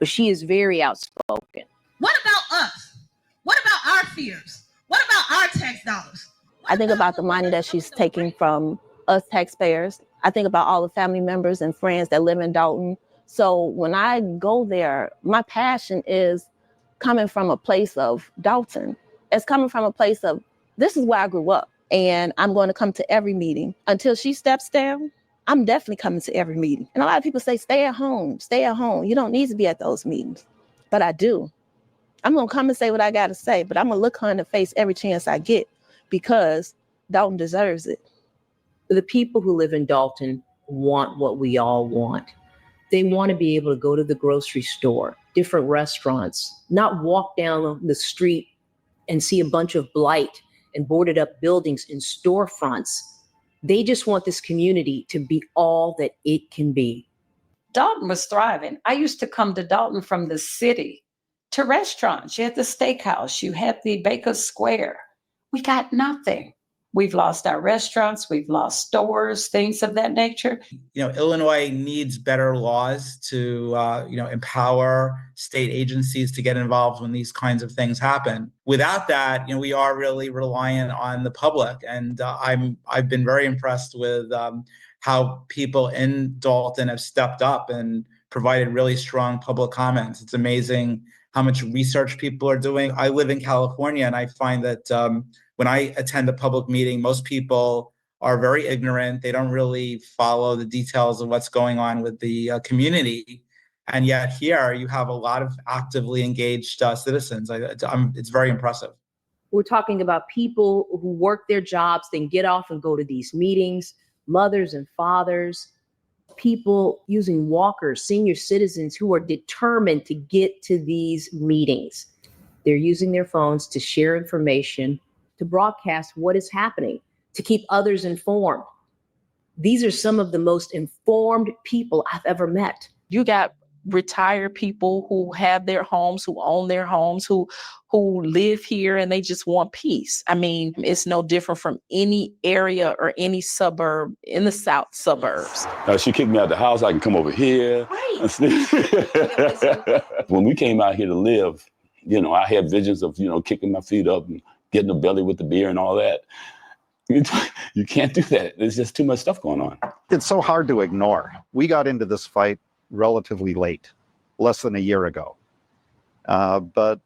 but she is very outspoken. What about us? What about our fears? What about our tax dollars? I think about the money that she's taking from us taxpayers. I think about all the family members and friends that live in Dolton. So when I go there, my passion is coming from a place of Dolton. It's coming from a place of, this is where I grew up, and I'm going to come to every meeting. Until she steps down, I'm definitely coming to every meeting. And a lot of people say, stay at home, stay at home. You don't need to be at those meetings. But I do. I'm going to come and say what I got to say, but I'm going to look her in the face every chance I get because Dolton deserves it. The people who live in Dolton want what we all want. They want to be able to go to the grocery store, different restaurants, not walk down the street and see a bunch of blight and boarded up buildings and storefronts. They just want this community to be all that it can be. Dolton was thriving. I used to come to Dolton from the city to restaurants. You had the steakhouse, you had the Baker Square. We got nothing. We've lost our restaurants, we've lost stores, things of that nature. Illinois needs better laws to, empower state agencies to get involved when these kinds of things happen. Without that, we are really reliant on the public. And I've been very impressed with how people in Dolton have stepped up and provided really strong public comments. It's amazing how much research people are doing. I live in California, and I find that when I attend a public meeting, most people are very ignorant. They don't really follow the details of what's going on with the community. And yet here you have a lot of actively engaged citizens. It's very impressive. We're talking about people who work their jobs, then get off and go to these meetings, mothers and fathers, people using walkers, senior citizens who are determined to get to these meetings. They're using their phones to share information, to broadcast what is happening, to keep others informed. These are some of the most informed people I've ever met. You got retired people who have their homes, who own their homes, who live here, and they just want peace. I mean, it's no different from any area or any suburb in the South suburbs. She kicked me out of the house. I can come over here. Right. When we came out here to live, I had visions of, kicking my feet up and getting a belly with the beer and all that. You can't do that. There's just too much stuff going on. It's so hard to ignore. We got into this fight relatively late, less than a year ago. But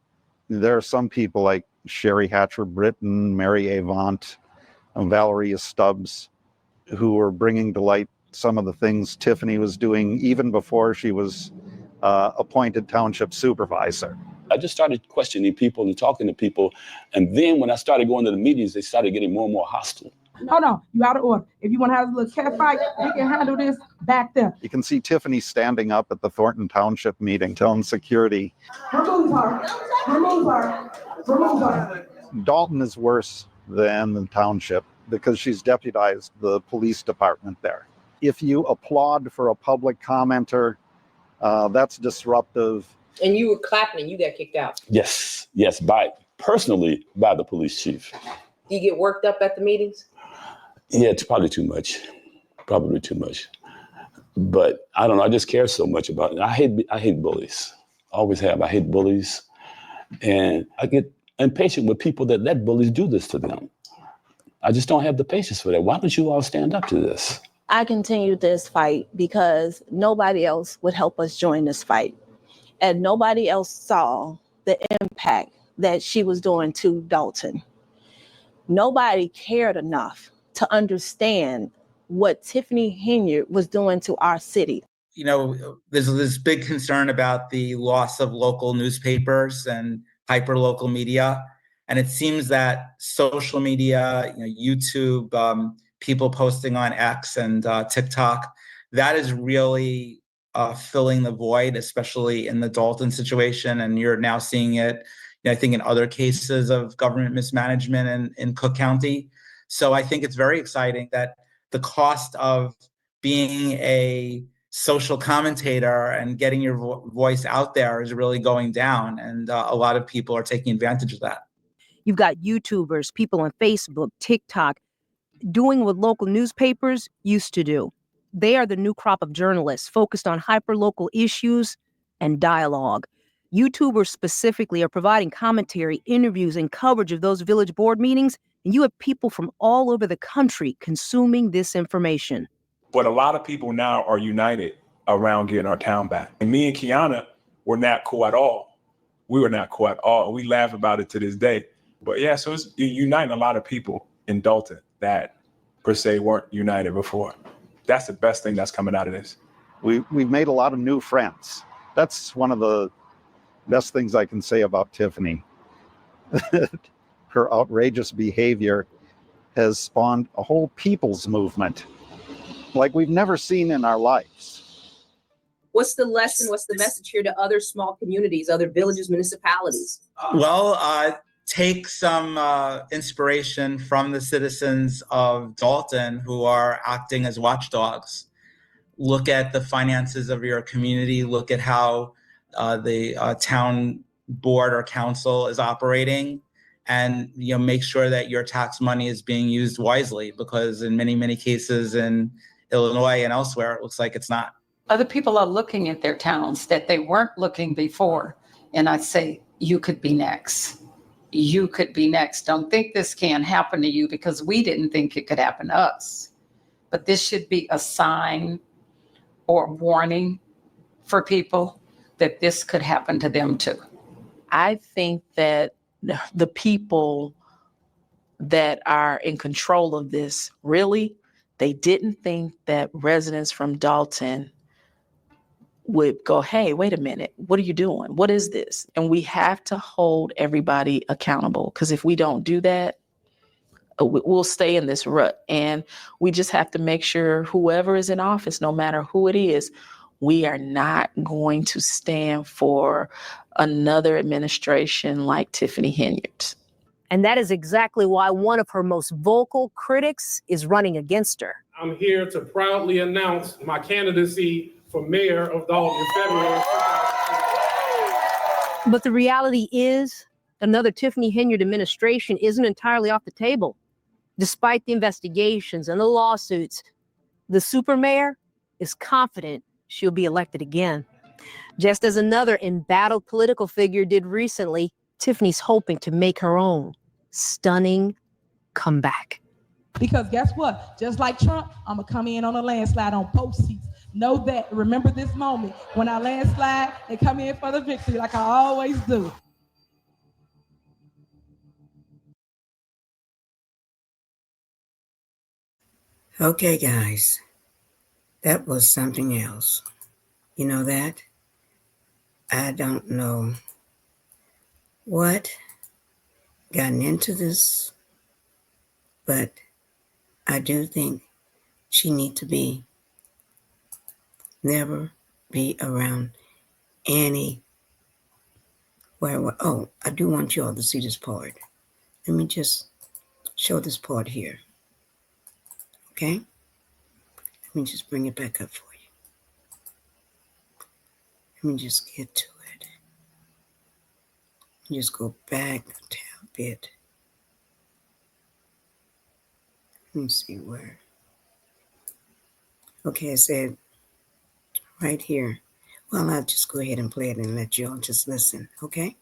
there are some people like Sherry Hatcher-Britton, Mary Avant, and Valeria Stubbs, who are bringing to light some of the things Tiffany was doing even before she was appointed township supervisor. I just started questioning people and talking to people. And then when I started going to the meetings, they started getting more and more hostile. Hold on, you out of order. If you want to have a little cat fight, you can handle this back there. You can see Tiffany standing up at the Thornton Township meeting, telling security. Remove her. Remove her. Remove her. Dolton is worse than the township because she's deputized the police department there. If you applaud for a public commenter, that's disruptive. And you were clapping and you got kicked out. Yes, personally by the police chief. Do you get worked up at the meetings? Yeah, it's probably too much. But I don't know, I just care so much about it. I hate bullies. Always have. I hate bullies. And I get impatient with people that let bullies do this to them. I just don't have the patience for that. Why don't you all stand up to this? I continued this fight because nobody else would help us join this fight. And nobody else saw the impact that she was doing to Dolton. Nobody cared enough to understand what Tiffany Henyard was doing to our city. There's this big concern about the loss of local newspapers and hyperlocal media. And it seems that social media, YouTube, people posting on X and TikTok, that is really filling the void, especially in the Dolton situation. And you're now seeing it, I think, in other cases of government mismanagement in Cook County. So I think it's very exciting that the cost of being a social commentator and getting your voice out there is really going down. And a lot of people are taking advantage of that. You've got YouTubers, people on Facebook, TikTok, doing what local newspapers used to do. They are the new crop of journalists focused on hyperlocal issues and dialogue. YouTubers specifically are providing commentary, interviews, and coverage of those village board meetings, and you have people from all over the country consuming this information. But a lot of people now are united around getting our town back. And me and Kiana were not cool at all. We were not cool at all. We laugh about it to this day. But yeah, so it's uniting a lot of people in Dolton that per se weren't united before. That's the best thing that's coming out of this. We've made a lot of new friends. That's one of the best things I can say about Tiffany. Her outrageous behavior has spawned a whole people's movement like we've never seen in our lives. What's the lesson? What's the message here to other small communities, other villages, municipalities? Well, take some inspiration from the citizens of Dolton who are acting as watchdogs. Look at the finances of your community. Look at how the town board or council is operating, and make sure that your tax money is being used wisely, because in many, many cases in Illinois and elsewhere, it looks like it's not. Other people are looking at their towns that they weren't looking before. And I say, you could be next. You could be next. Don't think this can't happen to you, because we didn't think it could happen to us. But this should be a sign or warning for people that this could happen to them too. I think that the people that are in control of this, really, they didn't think that residents from Dolton would go, hey, wait a minute, what are you doing? What is this? And we have to hold everybody accountable, because if we don't do that, we'll stay in this rut. And we just have to make sure whoever is in office, no matter who it is, we are not going to stand for another administration like Tiffany Henyard. And that is exactly why one of her most vocal critics is running against her. I'm here to proudly announce my candidacy for mayor of Dolton in February. But the reality is, another Tiffany Henyard administration isn't entirely off the table. Despite the investigations and the lawsuits, the super mayor is confident she'll be elected again. Just as another embattled political figure did recently, Tiffany's hoping to make her own stunning comeback. Because guess what? Just like Trump, I'm going to come in on a landslide on both seats. Know that. Remember this moment. When I landslide, they come in for the victory like I always do. Okay, guys, that was something else. You know that? I don't know what gotten into this, but I do think she needs to never be around any where. Oh, I do want you all to see this part. Let me just show this part here. Okay? Let me just bring it back up for you. Let me just get to it. Just go back a tad bit. Let me see where. Okay, I said right here. Well, I'll just go ahead and play it and let you all just listen, okay?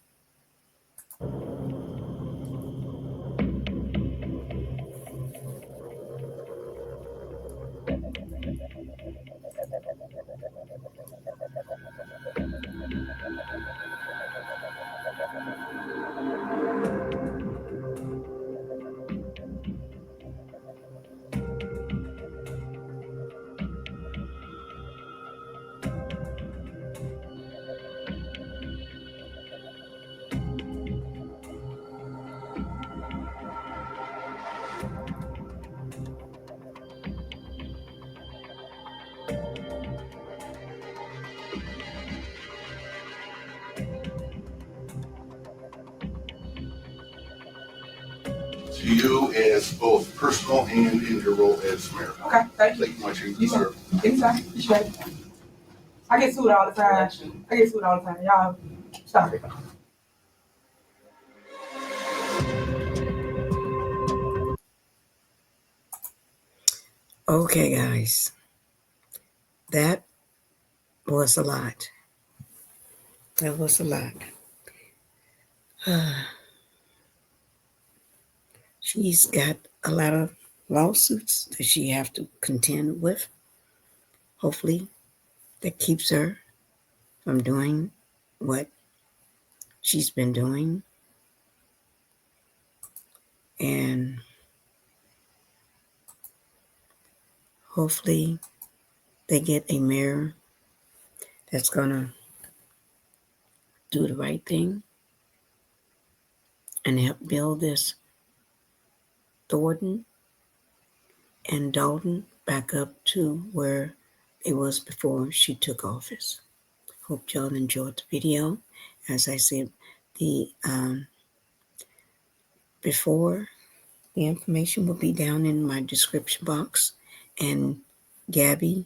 To you as both personal and in your role as mayor. Okay, thank you. Thank you much. You sir. Anytime. I get sued all the time. Y'all stop it. Okay, guys. That was a lot. That was a lot. She's got a lot of lawsuits that she have to contend with. Hopefully, that keeps her from doing what she's been doing. And hopefully, they get a mayor that's going to do the right thing and help build this Thornton and Dolton back up to where it was before she took office. Hope y'all enjoyed the video. As I said, the before, the information will be down in my description box, and Gabby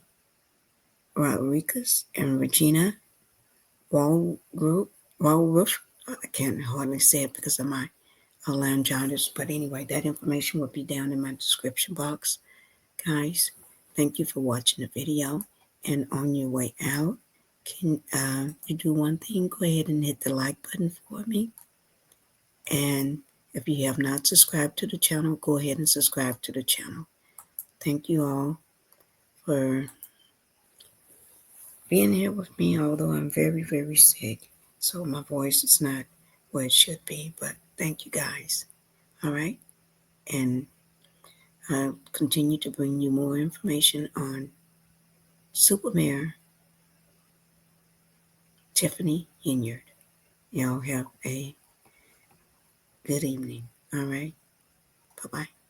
Rodriguez and Regina Waldroup, I can't hardly say it because of my laryngitis. But anyway, that information will be down in my description box. Guys, thank you for watching the video. And on your way out, can you do one thing? Go ahead and hit the like button for me. And if you have not subscribed to the channel, go ahead and subscribe to the channel. Thank you all for being here with me, although I'm very, very sick. So my voice is not where it should be, but thank you guys. All right. And I'll continue to bring you more information on Super Mayor Tiffany Henyard. Y'all have a good evening. All right. Bye-bye.